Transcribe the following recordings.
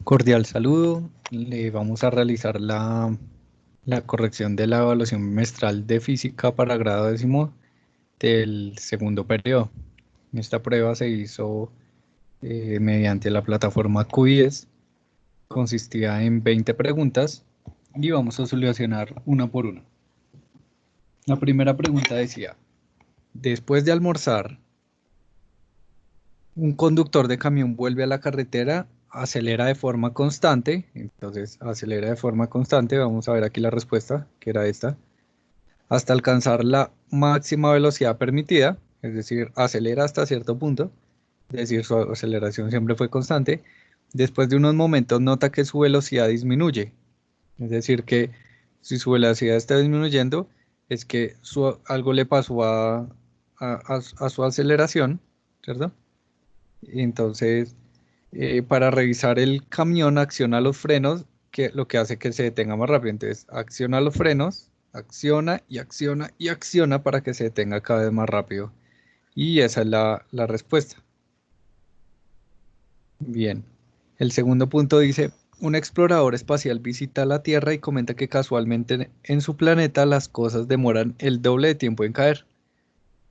Cordial saludo. Le vamos a realizar la corrección de la evaluación bimestral de física para grado décimo del segundo periodo. Esta prueba se hizo mediante la plataforma QIES. Consistía en 20 preguntas y vamos a solucionar una por una. La primera pregunta decía: después de almorzar, un conductor de camión vuelve a la carretera, acelera de forma constante. Entonces acelera de forma constante, vamos a ver aquí la respuesta, que era esta, hasta alcanzar la máxima velocidad permitida, es decir, acelera hasta cierto punto, es decir, su aceleración siempre fue constante. Después de unos momentos nota que su velocidad disminuye, es decir, que si su velocidad está disminuyendo, es que algo le pasó a su aceleración, ¿cierto? Entonces, para revisar el camión, acciona los frenos, que lo que hace que se detenga más rápido. Entonces, acciona los frenos, acciona y acciona y acciona para que se detenga cada vez más rápido. Y esa es la respuesta. Bien. El segundo punto dice: un explorador espacial visita la Tierra y comenta que casualmente en su planeta las cosas demoran el doble de tiempo en caer.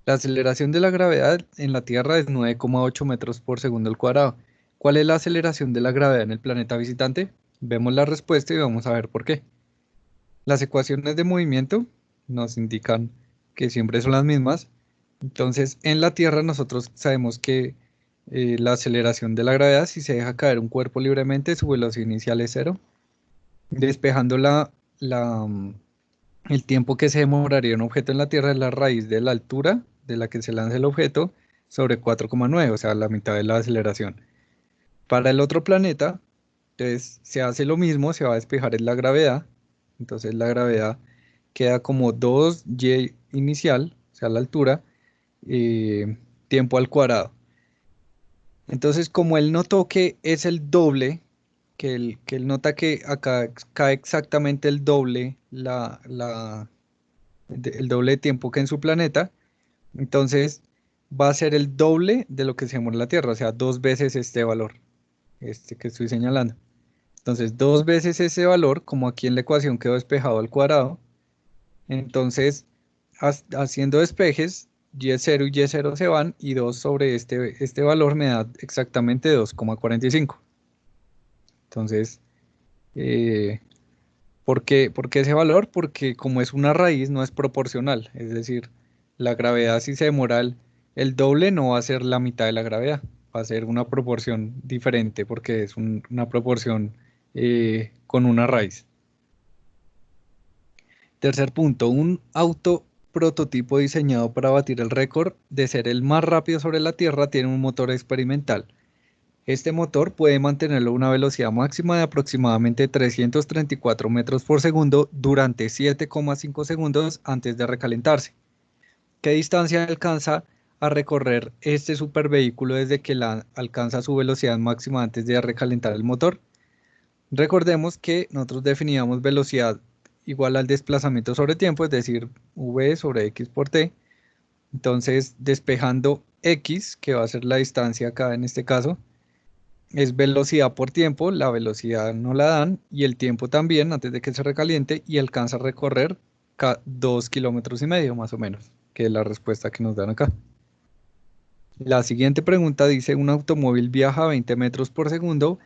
La aceleración de la gravedad en la Tierra es 9,8 metros por segundo al cuadrado. ¿Cuál es la aceleración de la gravedad en el planeta visitante? Vemos la respuesta y vamos a ver por qué. Las ecuaciones de movimiento nos indican que siempre son las mismas. Entonces, en la Tierra nosotros sabemos que la aceleración de la gravedad, si se deja caer un cuerpo libremente, su velocidad inicial es cero. Despejando el tiempo que se demoraría un objeto en la Tierra es la raíz de la altura de la que se lanza el objeto sobre 4,9, o sea, la mitad de la aceleración. Para el otro planeta, entonces se hace lo mismo, se va a despejar en la gravedad. Entonces la gravedad queda como 2y inicial, o sea, la altura, tiempo al cuadrado. Entonces, como él notó que es el doble, que él nota que acá cae exactamente el doble, el doble de tiempo que en su planeta, entonces va a ser el doble de lo que se demora en la Tierra, o sea, dos veces este valor, este que estoy señalando. Entonces, dos veces ese valor, como aquí en la ecuación quedó despejado al cuadrado, entonces, haciendo despejes, y0 y y0 se van, y 2 sobre este valor me da exactamente 2,45. Entonces, eh, ¿por qué ese valor? Porque como es una raíz, no es proporcional. Es decir, la gravedad, si se demora el doble, no va a ser la mitad de la gravedad. Va a ser una proporción diferente porque es una proporción con una raíz. Tercer punto: un auto prototipo diseñado para batir el récord de ser el más rápido sobre la Tierra tiene un motor experimental. Este motor puede mantenerlo a una velocidad máxima de aproximadamente 334 metros por segundo durante 7,5 segundos antes de recalentarse. ¿Qué distancia alcanza a recorrer este supervehículo desde que alcanza su velocidad máxima antes de recalentar el motor? Recordemos que nosotros definíamos velocidad igual al desplazamiento sobre tiempo, es decir, v sobre x por t. Entonces, despejando x, que va a ser la distancia acá en este caso, es velocidad por tiempo, la velocidad no la dan, y el tiempo también antes de que se recaliente, y alcanza a recorrer 2,5 kilómetros más o menos, que es la respuesta que nos dan acá. La siguiente pregunta dice: un automóvil viaja a 20 metros por segundo.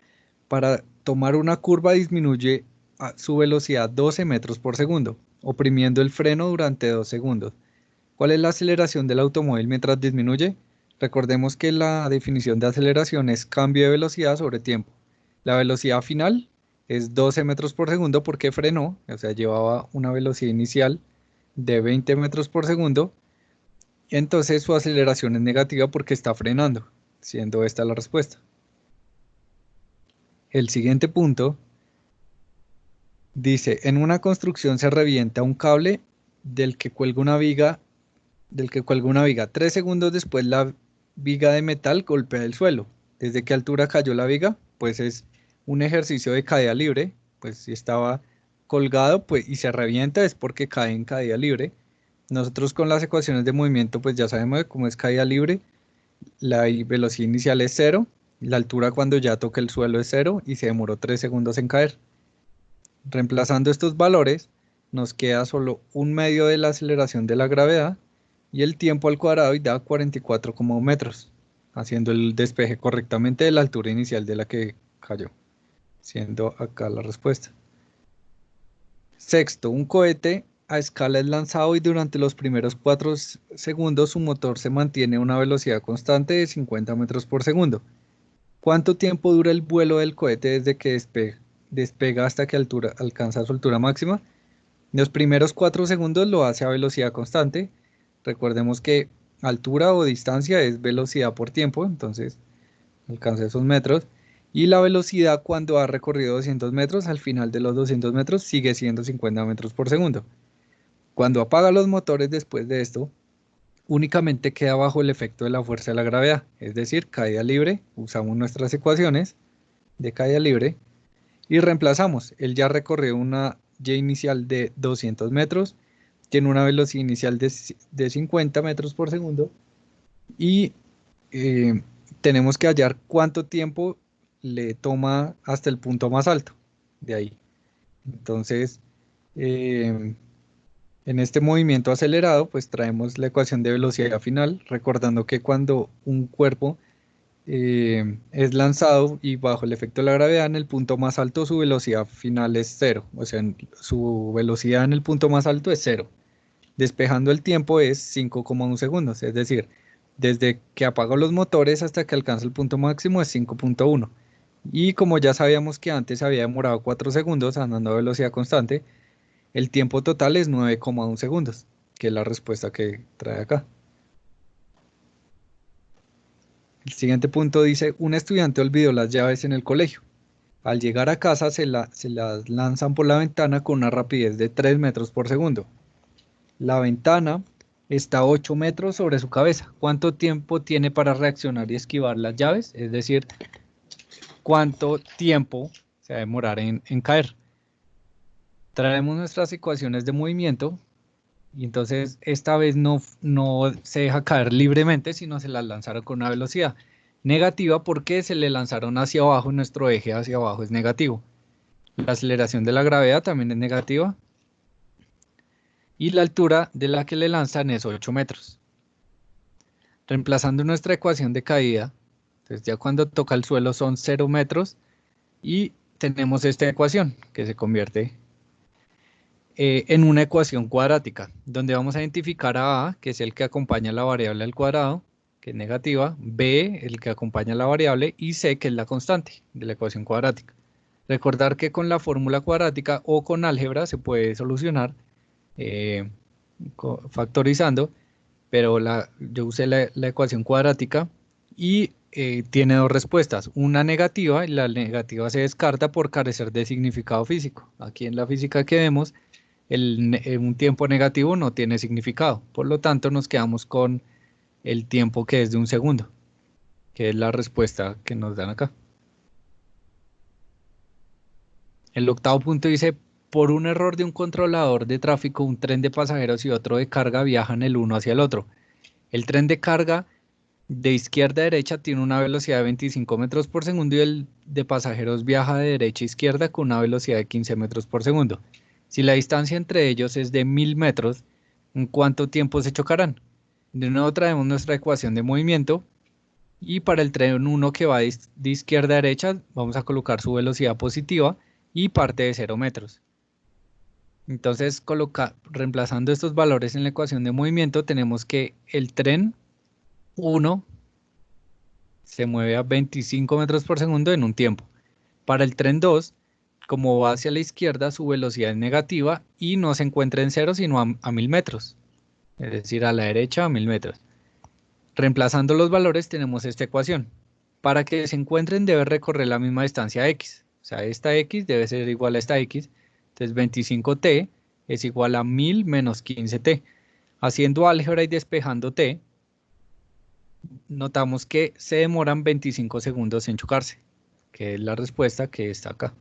Para tomar una curva disminuye su velocidad 12 metros por segundo, oprimiendo el freno durante 2 segundos. ¿Cuál es la aceleración del automóvil mientras disminuye? Recordemos que la definición de aceleración es cambio de velocidad sobre tiempo. La velocidad final es 12 metros por segundo porque frenó, o sea, llevaba una velocidad inicial de 20 metros por segundo. Entonces su aceleración es negativa porque está frenando, siendo esta la respuesta. El siguiente punto dice: en una construcción se revienta un cable del que cuelga una viga, 3 segundos después la viga de metal golpea el suelo. ¿Desde qué altura cayó la viga? Pues es un ejercicio de caída libre. Pues si estaba colgado, pues, y se revienta, es porque cae en caída libre. Nosotros con las ecuaciones de movimiento pues ya sabemos cómo es caída libre. La velocidad inicial es cero, La altura cuando ya toca el suelo es 0 y se demoró 3 segundos en caer. Reemplazando estos valores, nos queda solo un medio de la aceleración de la gravedad y el tiempo al cuadrado y da 44,1 metros, haciendo el despeje correctamente de la altura inicial de la que cayó, siendo acá la respuesta. Sexto, un cohete a escala es lanzado y durante los primeros 4 segundos su motor se mantiene a una velocidad constante de 50 metros por segundo. ¿Cuánto tiempo dura el vuelo del cohete desde que despega hasta que alcanza su altura máxima? Los primeros 4 segundos lo hace a velocidad constante. Recordemos que altura o distancia es velocidad por tiempo, entonces alcanza esos metros. Y la velocidad cuando ha recorrido 200 metros, al final de los 200 metros sigue siendo 50 metros por segundo. Cuando apaga los motores después de esto, únicamente queda bajo el efecto de la fuerza de la gravedad, es decir, caída libre. Usamos nuestras ecuaciones de caída libre y reemplazamos. Él ya recorrió una Y inicial de 200 metros, tiene una velocidad inicial de 50 metros por segundo y tenemos que hallar cuánto tiempo le toma hasta el punto más alto de ahí. Entonces, en este movimiento acelerado, pues traemos la ecuación de velocidad final, recordando que cuando un cuerpo es lanzado y bajo el efecto de la gravedad en el punto más alto su velocidad final es 0, o sea, su velocidad en el punto más alto es 0. Despejando el tiempo es 5,1 segundos, es decir, desde que apago los motores hasta que alcanza el punto máximo es 5,1. Y como ya sabíamos que antes había demorado 4 segundos andando a velocidad constante, el tiempo total es 9,1 segundos, que es la respuesta que trae acá. El siguiente punto dice, un estudiante olvidó las llaves en el colegio. Al llegar a casa se las lanzan por la ventana con una rapidez de 3 metros por segundo. La ventana está a 8 metros sobre su cabeza. ¿Cuánto tiempo tiene para reaccionar y esquivar las llaves? Es decir, ¿cuánto tiempo se va a demorar en caer? Traemos nuestras ecuaciones de movimiento y entonces esta vez no se deja caer libremente, sino se las lanzaron con una velocidad negativa porque se le lanzaron hacia abajo y nuestro eje hacia abajo es negativo. La aceleración de la gravedad también es negativa y la altura de la que le lanzan es 8 metros. Reemplazando nuestra ecuación de caída, entonces ya cuando toca el suelo son 0 metros y tenemos esta ecuación que se convierte en una ecuación cuadrática, donde vamos a identificar a A, que es el que acompaña la variable al cuadrado, que es negativa, B, el que acompaña la variable, y C, que es la constante de la ecuación cuadrática. Recordar que con la fórmula cuadrática o con álgebra se puede solucionar factorizando, pero yo usé la ecuación cuadrática y tiene dos respuestas, una negativa y la negativa se descarta por carecer de significado físico. Aquí en la física que vemos, un tiempo negativo no tiene significado, por lo tanto nos quedamos con el tiempo que es de un segundo, que es la respuesta que nos dan acá. El octavo punto dice, por un error de un controlador de tráfico, un tren de pasajeros y otro de carga viajan el uno hacia el otro. El tren de carga de izquierda a derecha tiene una velocidad de 25 metros por segundo y el de pasajeros viaja de derecha a izquierda con una velocidad de 15 metros por segundo. Si la distancia entre ellos es de 1000 metros, ¿en cuánto tiempo se chocarán? De nuevo traemos nuestra ecuación de movimiento y para el tren 1 que va de izquierda a derecha vamos a colocar su velocidad positiva y parte de 0 metros. Entonces, reemplazando estos valores en la ecuación de movimiento, tenemos que el tren 1 se mueve a 25 metros por segundo en un tiempo. Para el tren 2, como va hacia la izquierda, su velocidad es negativa y no se encuentra en cero, sino a 1000 metros. Es decir, a la derecha a 1000 metros. Reemplazando los valores tenemos esta ecuación. Para que se encuentren debe recorrer la misma distancia x. O sea, esta x debe ser igual a esta x. Entonces 25t es igual a 1000 menos 15t. Haciendo álgebra y despejando t, notamos que se demoran 25 segundos en chocarse, que es la respuesta que está acá.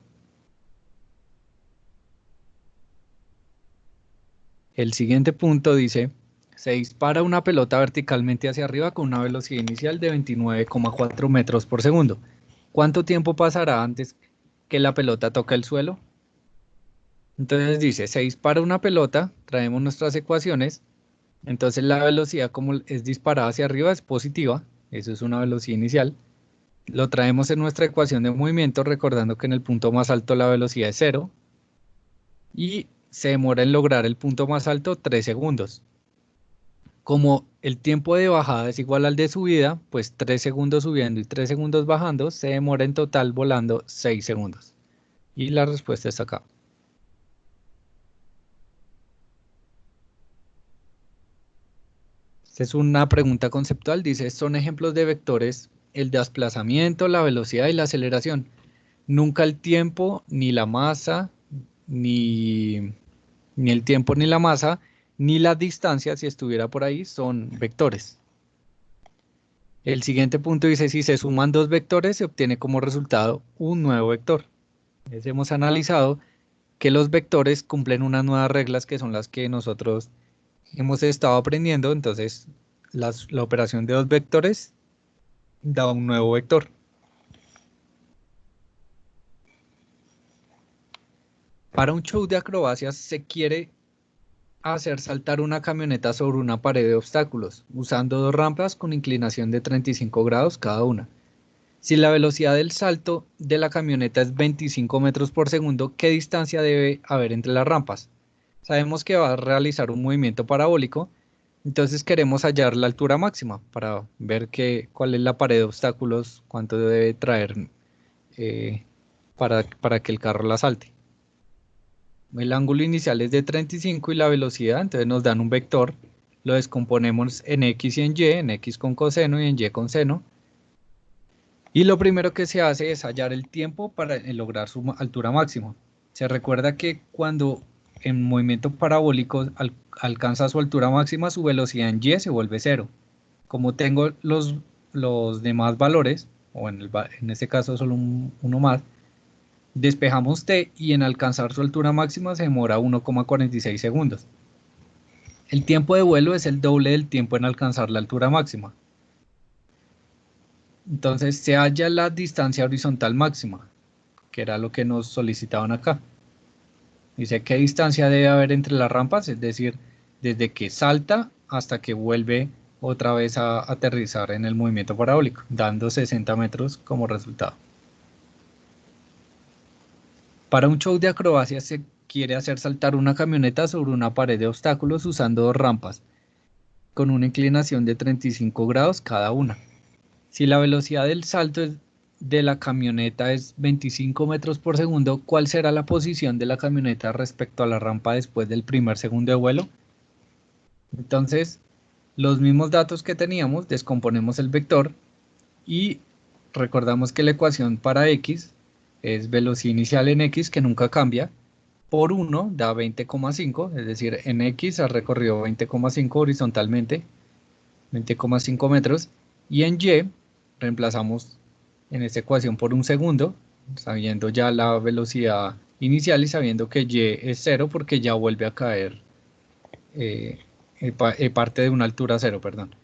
El siguiente punto dice, se dispara una pelota verticalmente hacia arriba con una velocidad inicial de 29,4 metros por segundo. ¿Cuánto tiempo pasará antes que la pelota toque el suelo? Entonces dice, se dispara una pelota, traemos nuestras ecuaciones, entonces la velocidad como es disparada hacia arriba es positiva, eso es una velocidad inicial. Lo traemos en nuestra ecuación de movimiento, recordando que en el punto más alto la velocidad es cero y se demora en lograr el punto más alto 3 segundos. Como el tiempo de bajada es igual al de subida, pues 3 segundos subiendo y 3 segundos bajando, se demora en total volando 6 segundos. Y la respuesta está acá. Esta es una pregunta conceptual, dice, son ejemplos de vectores, el desplazamiento, la velocidad y la aceleración. Nunca el tiempo, ni la masa, ni el tiempo, ni la masa, ni la distancia, si estuviera por ahí, son vectores. El siguiente punto dice, si se suman dos vectores, se obtiene como resultado un nuevo vector. Entonces, hemos analizado que los vectores cumplen unas nuevas reglas que son las que nosotros hemos estado aprendiendo. Entonces, la operación de dos vectores da un nuevo vector. Para un show de acrobacias se quiere hacer saltar una camioneta sobre una pared de obstáculos, usando dos rampas con inclinación de 35 grados cada una. Si la velocidad del salto de la camioneta es 25 metros por segundo, ¿qué distancia debe haber entre las rampas? Sabemos que va a realizar un movimiento parabólico, entonces queremos hallar la altura máxima para ver cuál es la pared de obstáculos, cuánto debe traer eh, para que el carro la salte. El ángulo inicial es de 35 y la velocidad, entonces nos dan un vector, lo descomponemos en X y en X con coseno y en Y con seno. Y lo primero que se hace es hallar el tiempo para lograr su altura máxima. Se recuerda que cuando en movimiento parabólico alcanza su altura máxima, su velocidad en Y se vuelve cero. Como tengo los demás valores, o en este caso solo uno más, despejamos t y en alcanzar su altura máxima se demora 1,46 segundos. El tiempo de vuelo es el doble del tiempo en alcanzar la altura máxima. Entonces se halla la distancia horizontal máxima, que era lo que nos solicitaban acá. Dice qué distancia debe haber entre las rampas, es decir, desde que salta hasta que vuelve otra vez a aterrizar en el movimiento parabólico, dando 60 metros como resultado. Para un show de acrobacias se quiere hacer saltar una camioneta sobre una pared de obstáculos usando dos rampas, con una inclinación de 35 grados cada una. Si la velocidad del salto de la camioneta es 25 metros por segundo, ¿cuál será la posición de la camioneta respecto a la rampa después del primer segundo de vuelo? Entonces, los mismos datos que teníamos, descomponemos el vector y recordamos que la ecuación para x es velocidad inicial en x, que nunca cambia, por 1 da 20,5, es decir, en x ha recorrido 20,5 horizontalmente, 20,5 metros, y en y reemplazamos en esta ecuación por un segundo, sabiendo ya la velocidad inicial y sabiendo que y es cero porque ya vuelve a caer parte de una altura cero, perdón.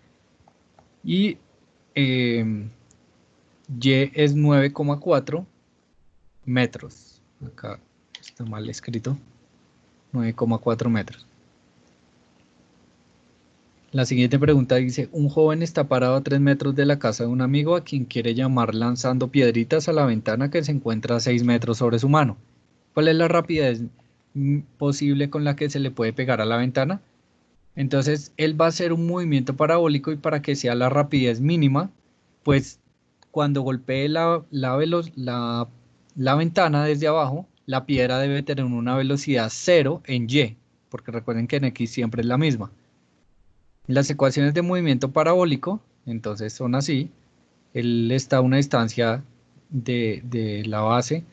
Y y es 9,4 metros. Acá está mal escrito. 9,4 metros. La siguiente pregunta dice, un joven está parado a 3 metros de la casa de un amigo a quien quiere llamar lanzando piedritas a la ventana que se encuentra a 6 metros sobre su mano. ¿Cuál es la rapidez posible con la que se le puede pegar a la ventana? Entonces, él va a hacer un movimiento parabólico y para que sea la rapidez mínima, pues cuando golpee la ventana desde abajo, la piedra debe tener una velocidad cero en y, porque recuerden que en x siempre es la misma. Las ecuaciones de movimiento parabólico, entonces son así. Él está a una distancia de la base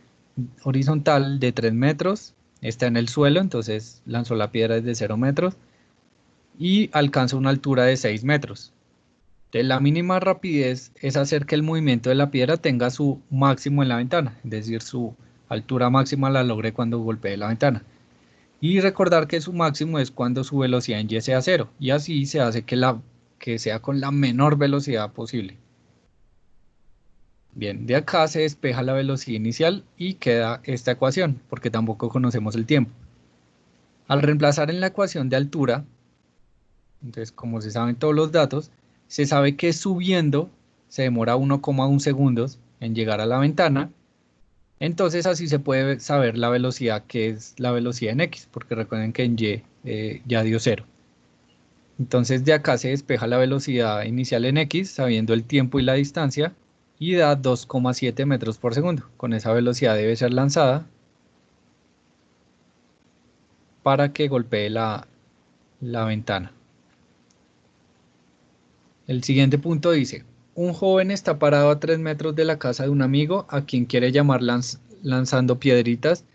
horizontal de 3 metros, está en el suelo, entonces lanzó la piedra desde 0 metros y alcanza una altura de 6 metros. Entonces, la mínima rapidez es hacer que el movimiento de la piedra tenga su máximo en la ventana, es decir, su altura máxima la logre cuando golpee la ventana. Y recordar que su máximo es cuando su velocidad en y sea cero, y así se hace que sea con la menor velocidad posible. Bien, de acá se despeja la velocidad inicial y queda esta ecuación, porque tampoco conocemos el tiempo. Al reemplazar en la ecuación de altura, entonces como se saben todos los datos, se sabe que subiendo se demora 1,1 segundos en llegar a la ventana. Entonces así se puede saber la velocidad, que es la velocidad en X, porque recuerden que en Y ya dio 0. Entonces de acá se despeja la velocidad inicial en X, sabiendo el tiempo y la distancia, y da 2,7 metros por segundo. Con esa velocidad debe ser lanzada para que golpee la ventana. El siguiente punto dice, un joven está parado a 3 metros de la casa de un amigo a quien quiere llamar lanzando piedritas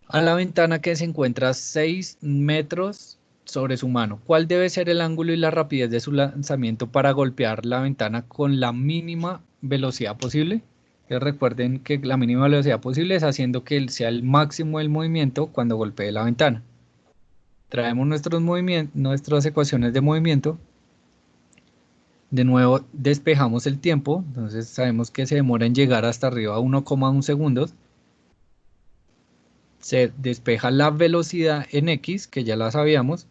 a la ventana que se encuentra a 6 metros sobre su mano. ¿Cuál debe ser el ángulo y la rapidez de su lanzamiento para golpear la ventana con la mínima velocidad posible? Recuerden que la mínima velocidad posible es haciendo que sea el máximo del movimiento cuando golpee la ventana. Traemos nuestras ecuaciones de movimiento. De nuevo despejamos el tiempo, entonces sabemos que se demora en llegar hasta arriba a 1,1 segundos. Se despeja la velocidad en X, que ya la sabíamos,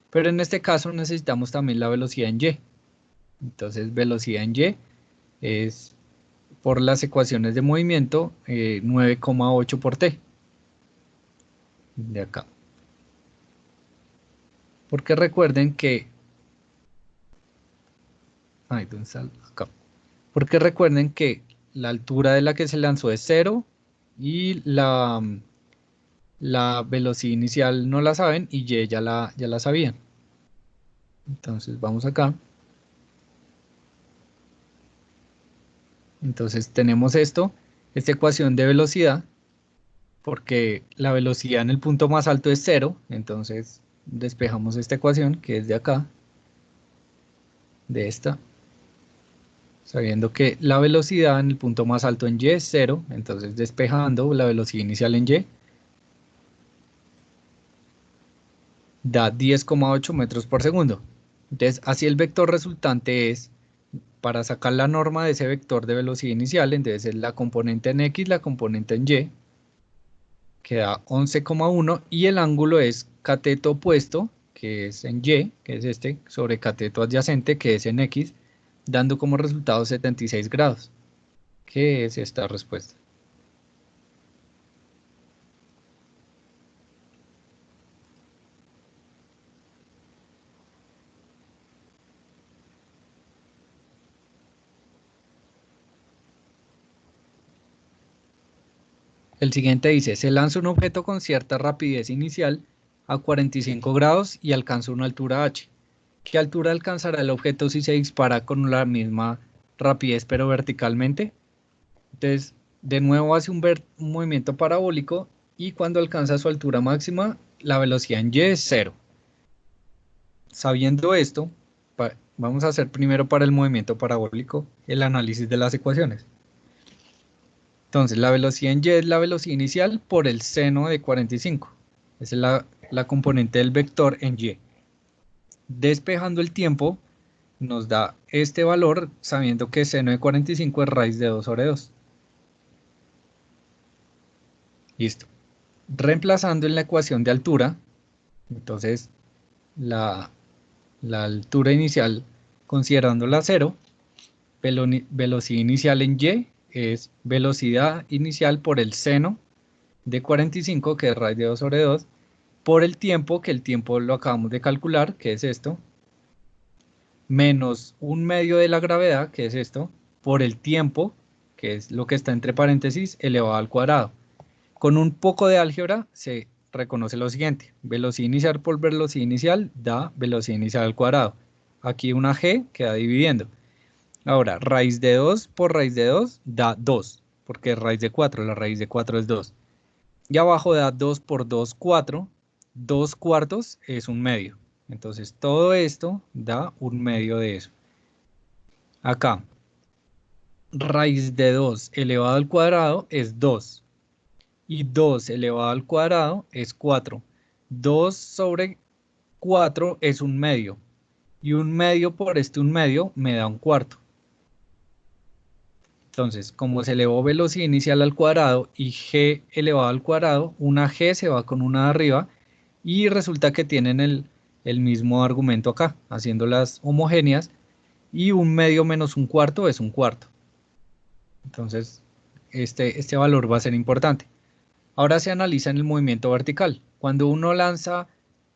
pero en este caso necesitamos también la velocidad en Y. Entonces velocidad en Y es por las ecuaciones de movimiento 9,8 por T. De acá. Porque recuerden que... Ay, ¿dónde está? Acá. Porque recuerden que la altura de la que se lanzó es 0 y la velocidad inicial no la saben y Y ya la sabían. Entonces vamos acá. Entonces tenemos esta ecuación de velocidad, porque la velocidad en el punto más alto es 0, entonces despejamos esta ecuación que es de acá, de esta, sabiendo que la velocidad en el punto más alto en Y es 0, entonces despejando la velocidad inicial en Y, da 10,8 metros por segundo. Entonces así el vector resultante es, para sacar la norma de ese vector de velocidad inicial, entonces es la componente en X, la componente en Y, que da 11,1 y el ángulo es cateto opuesto, que es en Y, que es este, sobre cateto adyacente, que es en X, dando como resultado 76 grados, que es esta respuesta. El siguiente dice, se lanza un objeto con cierta rapidez inicial a 45 grados y alcanza una altura h. ¿Qué altura alcanzará el objeto si se dispara con la misma rapidez pero verticalmente? Entonces, de nuevo hace un movimiento parabólico y cuando alcanza su altura máxima, la velocidad en Y es 0. Sabiendo esto, vamos a hacer primero para el movimiento parabólico el análisis de las ecuaciones. Entonces, la velocidad en Y es la velocidad inicial por el seno de 45. Esa es la componente del vector en Y. Despejando el tiempo, nos da este valor, sabiendo que seno de 45 es raíz de 2 sobre 2. Listo. Reemplazando en la ecuación de altura, entonces la, la altura inicial considerándola 0, velocidad inicial en Y es velocidad inicial por el seno de 45, que es raíz de 2 sobre 2, por el tiempo, que el tiempo lo acabamos de calcular, que es esto, menos un medio de la gravedad, que es esto, por el tiempo, que es lo que está entre paréntesis, elevado al cuadrado. Con un poco de álgebra se reconoce lo siguiente. Velocidad inicial por velocidad inicial da velocidad inicial al cuadrado. Aquí una g queda dividiendo. Ahora, raíz de 2 por raíz de 2 da 2, porque es raíz de 4, la raíz de 4 es 2. Y abajo da 2 por 2, 4. 2 cuartos es un medio. Entonces todo esto da un medio de eso. Acá, raíz de 2 elevado al cuadrado es 2. Y 2 elevado al cuadrado es 4. 2 sobre 4 es un medio. Y un medio por un medio me da un cuarto. Entonces, como se elevó velocidad inicial al cuadrado y g elevado al cuadrado, una g se va con una de arriba y resulta que tienen el mismo argumento acá, haciéndolas homogéneas, y un medio menos un cuarto es un cuarto. Entonces, este valor va a ser importante. Ahora se analiza en el movimiento vertical. Cuando uno lanza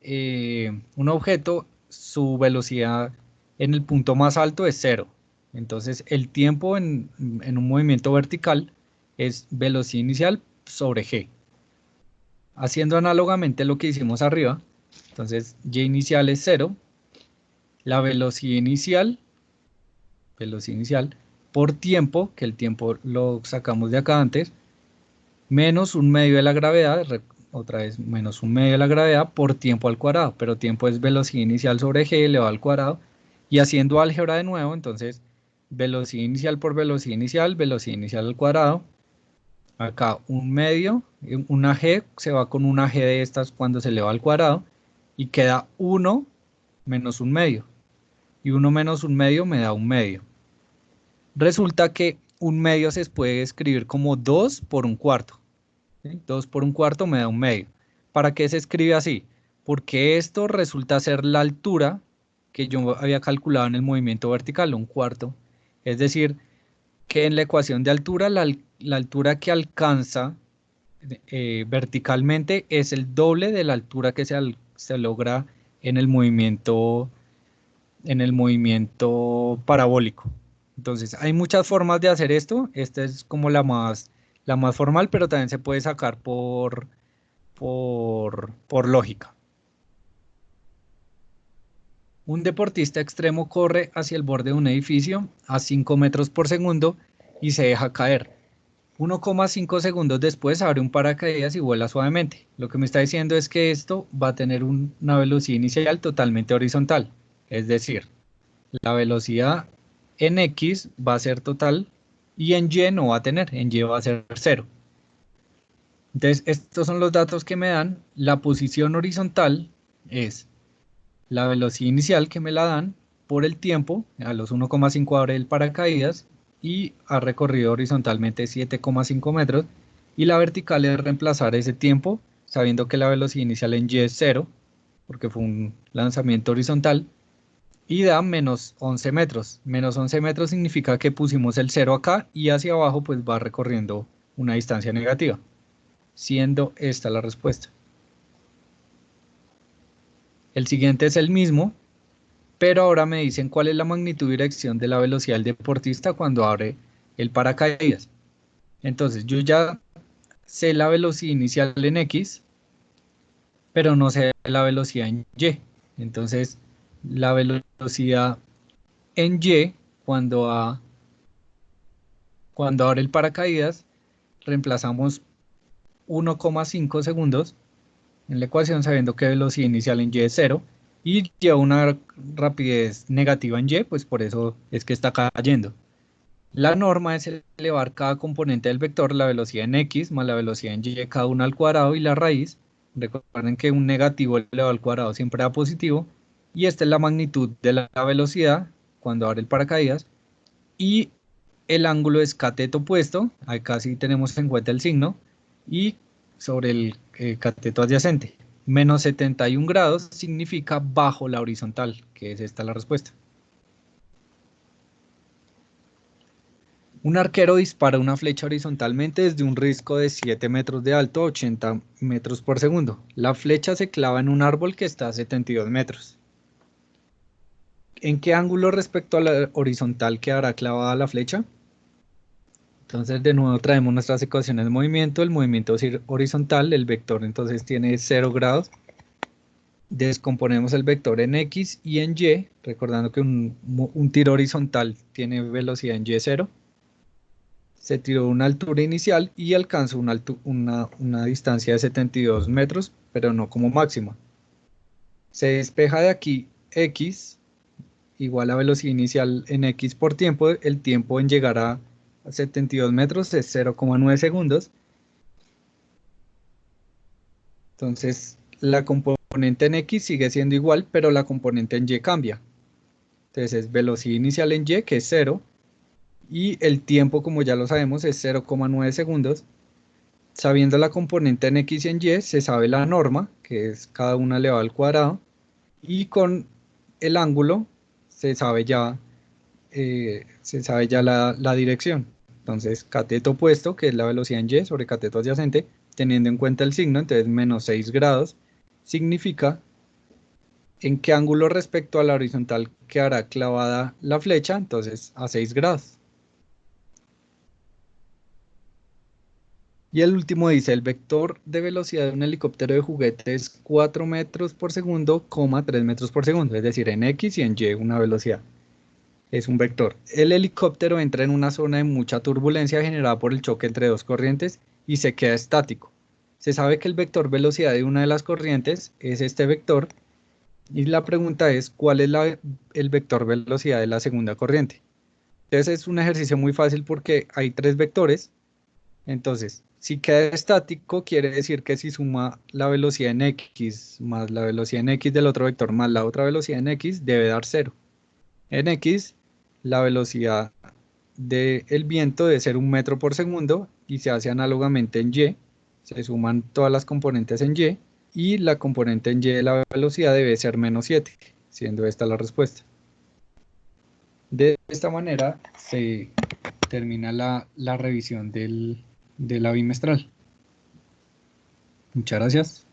un objeto, su velocidad en el punto más alto es cero. Entonces, el tiempo en un movimiento vertical es velocidad inicial sobre g. Haciendo análogamente lo que hicimos arriba, entonces y inicial es cero, la velocidad inicial por tiempo, que el tiempo lo sacamos de acá antes, menos un medio de la gravedad, otra vez menos un medio de la gravedad por tiempo al cuadrado, pero tiempo es velocidad inicial sobre g elevado al cuadrado, y haciendo álgebra de nuevo, entonces velocidad inicial por velocidad inicial al cuadrado, acá un medio, una g se va con una g de estas cuando se eleva al cuadrado, y queda 1 menos un medio, y 1 menos un medio me da un medio. Resulta que un medio se puede escribir como 2 por un cuarto. ¿Sí? 2 por un cuarto me da un medio. ¿Para qué se escribe así? Porque esto resulta ser la altura que yo había calculado en el movimiento vertical, un cuarto. Es decir, que en la ecuación de altura, la altura que alcanza verticalmente es el doble de la altura que se logra en en el movimiento parabólico. Entonces, hay muchas formas de hacer esto. Esta es como la más formal, pero también se puede sacar por lógica. Un deportista extremo corre hacia el borde de un edificio a 5 metros por segundo y se deja caer. 1,5 segundos después abre un paracaídas y vuela suavemente. Lo que me está diciendo es que esto va a tener una velocidad inicial totalmente horizontal. Es decir, la velocidad en X va a ser total y en Y no va a tener, en Y va a ser cero. Entonces, estos son los datos que me dan. La posición horizontal es la velocidad inicial que me la dan por el tiempo, a los 1,5 abre el paracaídas y ha recorrido horizontalmente 7,5 metros, y la vertical es reemplazar ese tiempo sabiendo que la velocidad inicial en Y es cero, porque fue un lanzamiento horizontal, y da menos 11 metros. Menos 11 metros significa que pusimos el cero acá y hacia abajo pues va recorriendo una distancia negativa, siendo esta la respuesta. El siguiente es el mismo, pero ahora me dicen cuál es la magnitud y dirección de la velocidad del deportista cuando abre el paracaídas. Entonces yo ya sé la velocidad inicial en X, pero no sé la velocidad en Y. Entonces la velocidad en Y cuando abre el paracaídas, reemplazamos 1,5 segundos en la ecuación sabiendo que velocidad inicial en Y es cero y lleva una rapidez negativa en Y, pues por eso es que está cayendo. La norma es elevar cada componente del vector, la velocidad en X más la velocidad en Y, cada una al cuadrado, y la raíz. Recuerden que un negativo elevado al cuadrado siempre da positivo, y esta es la magnitud de la velocidad cuando abre el paracaídas, y el ángulo es cateto opuesto, acá sí tenemos en cuenta el signo, y sobre el cateto adyacente. Menos 71 grados significa bajo la horizontal, que es esta la respuesta. Un arquero dispara una flecha horizontalmente desde un risco de 7 metros de alto a 80 metros por segundo. La flecha se clava en un árbol que está a 72 metros. ¿En qué ángulo respecto a la horizontal quedará clavada la flecha? Entonces de nuevo traemos nuestras ecuaciones de movimiento. El movimiento es horizontal, el vector entonces tiene 0 grados. Descomponemos el vector en X y en Y, recordando que un tiro horizontal tiene velocidad en Y0. Se tiró una altura inicial y alcanzó una distancia de 72 metros, pero no como máxima. Se despeja de aquí X igual a velocidad inicial en X por tiempo. El tiempo en llegar a 72 metros es 0,9 segundos. Entonces la componente en X sigue siendo igual, pero la componente en Y cambia. Entonces es velocidad inicial en Y, que es 0, y el tiempo, como ya lo sabemos, es 0,9 segundos. Sabiendo la componente en X y en Y, se sabe la norma, que es cada una elevado al cuadrado, y con el ángulo se sabe ya la dirección. Entonces, cateto opuesto, que es la velocidad en Y sobre cateto adyacente, teniendo en cuenta el signo, entonces menos 6 grados, significa en qué ángulo respecto a la horizontal quedará clavada la flecha, entonces a 6 grados. Y el último dice, el vector de velocidad de un helicóptero de juguete es 4 metros por segundo, 3 metros por segundo, es decir, en X y en Y una velocidad. Es un vector. El helicóptero entra en una zona de mucha turbulencia generada por el choque entre dos corrientes y se queda estático. Se sabe que el vector velocidad de una de las corrientes es este vector y la pregunta es, ¿cuál es el vector velocidad de la segunda corriente? Entonces es un ejercicio muy fácil porque hay tres vectores. Entonces, si queda estático, quiere decir que si suma la velocidad en X más la velocidad en X del otro vector más la otra velocidad en X, debe dar cero. En X, la velocidad del viento debe ser 1 metro por segundo y se hace análogamente en Y. Se suman todas las componentes en y la componente en Y de la velocidad debe ser -7, siendo esta la respuesta. De esta manera se termina la revisión de la bimestral. Muchas gracias.